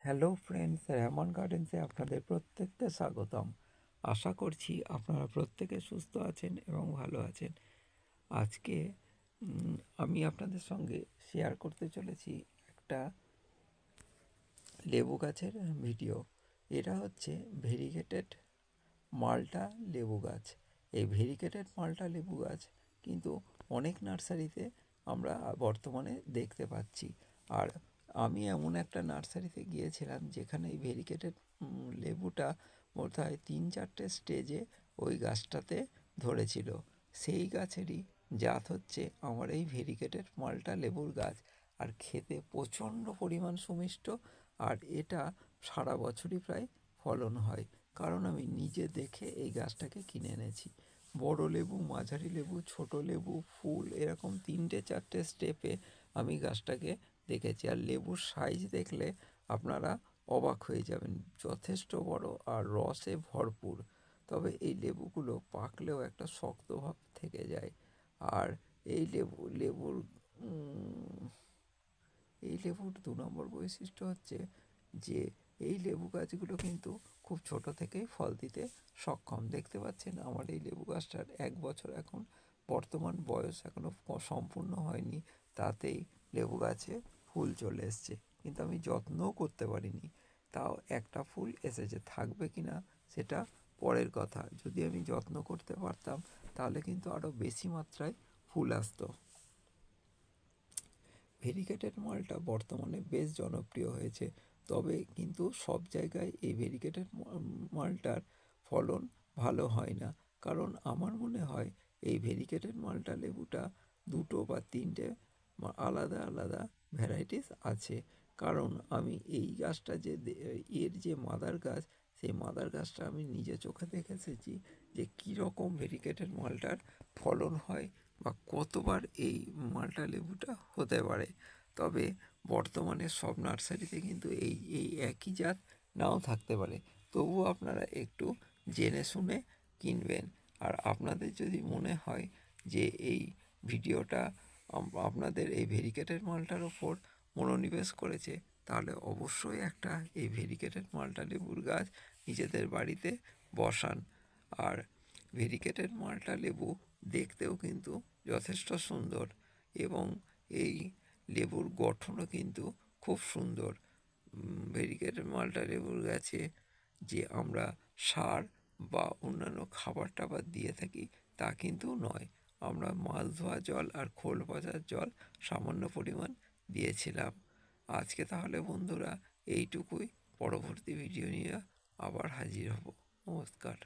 Hello friends, Rehman গার্ডেন্সে আপনাদের প্রত্যেককে স্বাগতম। আশা করছি আপনারা প্রত্যেকে সুস্থ আছেন এবং ভালো আছেন। আজকে আমি আপনাদের সঙ্গে শেয়ার করতে চলেছি একটা লেবু গাছের ভিডিও। এটা হচ্ছে ভেরিগেটেড মাল্টা লেবু গাছ। এই ভেরিগেটেড মাল্টা লেবু গাছ কিন্তু অনেক নার্সারিতে আমরা বর্তমানে দেখতে পাচ্ছি। আর আমি এমন একটা নার্সারিতে গিয়েছিলাম যেখানে এই ভেরিগেটেড লেবুটা বোধহয় 3-4টে স্টেজে ওই গাছটাতে ধরেছিল। সেই গাছেরই জাত হচ্ছে আমার এই ভেরিগেটেড মাল্টা লেবুর গাছ। আর খেতে প্রচণ্ড পরিমাণ সুমিষ্ট, আর এটা সারা বছরই প্রায় ফলন হয়, কারণ আমি নিজে দেখে এই গাছটাকে কিনে এনেছি। বড় লেবু, মাঝারি লেবু, ছোট লেবু, ফুল, এরকম 3-4টে স্টেপে আমি গাছটাকে দেখেছি। আর লেবুর সাইজ দেখলে আপনারা অবাক হয়ে যাবেন, যথেষ্ট বড় আর রসে ভরপুর। তবে এই লেবুগুলো পাকলেও একটা শক্ত ভাব থেকে যায়। আর এই লেবুর 2 নম্বর বৈশিষ্ট্য হচ্ছে যে এই লেবু গাছগুলো কিন্তু খুব ছোট থেকেই ফল দিতে সক্ষম। দেখতে পাচ্ছেন আমার এই লেবু গাছটার 1 বছর এখন বর্তমান বয়স, এখনও সম্পূর্ণ হয়নি, তাতেই লেবু গাছে ফুল চলে এসছে। কিন্তু আমি যত্নও করতে পারিনি, তাও একটা ফুল এসেছে। থাকবে কি না সেটা পরের কথা। যদি আমি যত্ন করতে পারতাম তাহলে কিন্তু আরও বেশি মাত্রায় ফুল আসতো। ভেরিগেটেড মালটা বর্তমানে বেশ জনপ্রিয় হয়েছে, তবে কিন্তু সব জায়গায় এই ভেরিগেটেড মালটার ফলন ভালো হয় না। কারণ আমার মনে হয় এই ভেরিগেটেড মালটা লেবুটা 2 বা 3টে আলাদা আলাদা ভ্যারাইটিস আছে। কারণ আমি এই গাছটা এর যে মাদার গাছ, সেই মাদার গাছটা আমি নিজে চোখে দেখে এসেছি যে কীরকম ভেরিগেটেড মালটার ফলন হয় বা কতবার এই মালটা লেবুটা হতে পারে। তবে বর্তমানে সব নার্সারিতে কিন্তু এই একই জাত নাও থাকতে পারে, তবুও আপনারা একটু জেনে শুনে কিনবেন। আর আপনাদের যদি মনে হয় যে এই ভিডিওটা আপনাদের এই ভেরিগেটেড মালটার ওপর মনোনিবেশ করেছে, তাহলে অবশ্যই একটা এই ভেরিগেটেড মালটা লেবুর গাছ নিজেদের বাড়িতে বসান। আর ভেরিগেটেড মালটা লেবু দেখতেও কিন্তু যথেষ্ট সুন্দর, এবং এই লেবুর গঠনও কিন্তু খুব সুন্দর। ভেরিগেটেড মালটা লেবুর গাছে যে আমরা সার বা অন্যান্য খাবার টাবার দিয়ে থাকি তা কিন্তু নয়। আমরা মাছ ধোয়া জল আর খোল পচার জল সামান্য পরিমাণ দিয়েছিলাম। আজকে তাহলে বন্ধুরা এইটুকুই। পরবর্তী ভিডিও নিয়ে আবার হাজির হব। নমস্কার।